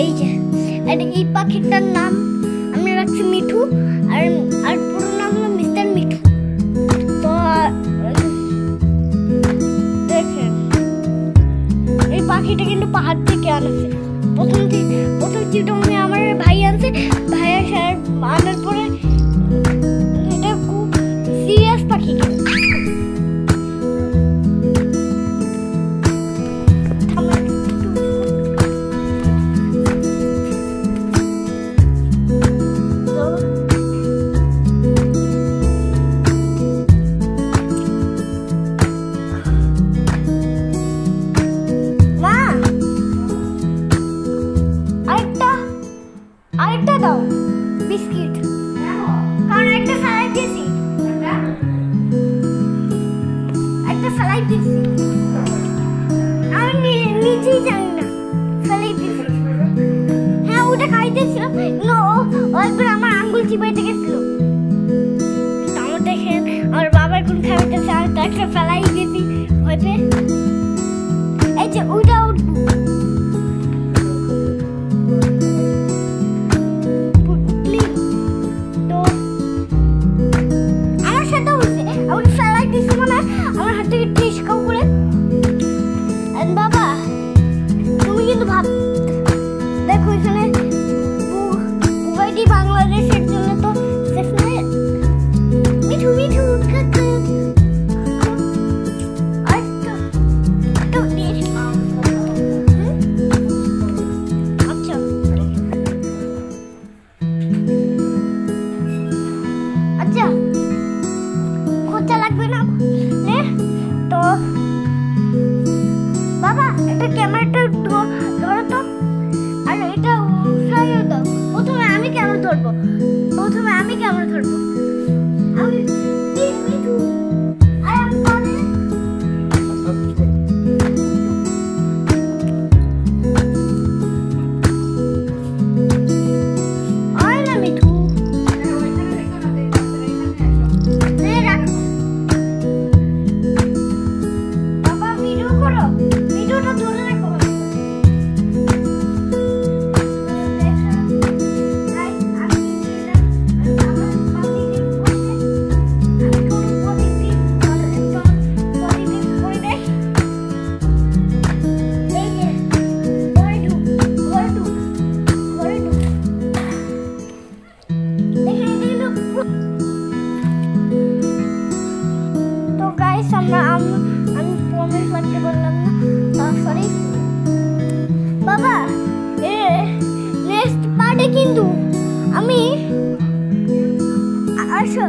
এই যে এই পাখিটার নাম আমি রাখছি মিঠু, আর পুরো নাম হলো মিস্টার মিঠু। তো দেখেন এই পাখিটা কিন্তু পাহাড় থেকে আনছে। প্রথম চিটংয়ে আমার ভাই আনছে, ভাইয়া স্যার আনার পরে এটা খুব সিরিয়াস পাখি। আরেকটা দাও বিস্কিট, কারণ একটা সালাই দিয়েছি, একটা সালাই দিয়েছি আমি নিজেই জানি না সালাই দিয়েছি। হ্যাঁ ওটা খাইতেছিল, একবার আমার আঙ্গুল চিবাইতে গেছিল। আমার দেখেন আমার বাবা এখন খাইতেছে, আর একটা সালাই দিয়েছি ভয় পেয়ে। এই যে ওইটা আমার হাত থেকে টিসকাও করে। বাবা তুমি কিন্তু ভাব দেখো এখানে বুবাইটি বাংলাদেশের জন্য তো সেফ নয়। মিঠু মিঠু আচ্ছা আচ্ছা খোঁচা লাগবে না তো। বাবা এটা ক্যামেরাটা ধরো তো, আর এটা উঠাইও দাও। প্রথমে আমি ক্যামেরা ধরবো, আমি মিঠু আর আমি পরে না মিঠু ভিডিওটা ধরে রাখো। তো গাইস আমি প্রমিস করতে বললাম না, সরি বাবা। নেক্সট পার্টে কিন্তু আমি আসো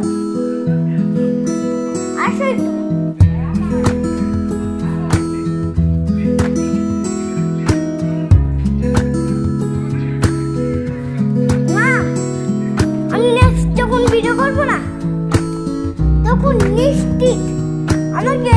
একটু মা, আমি নেক্সট যখন ভিডিও করবো না তখন নিশ্চিত আমাকে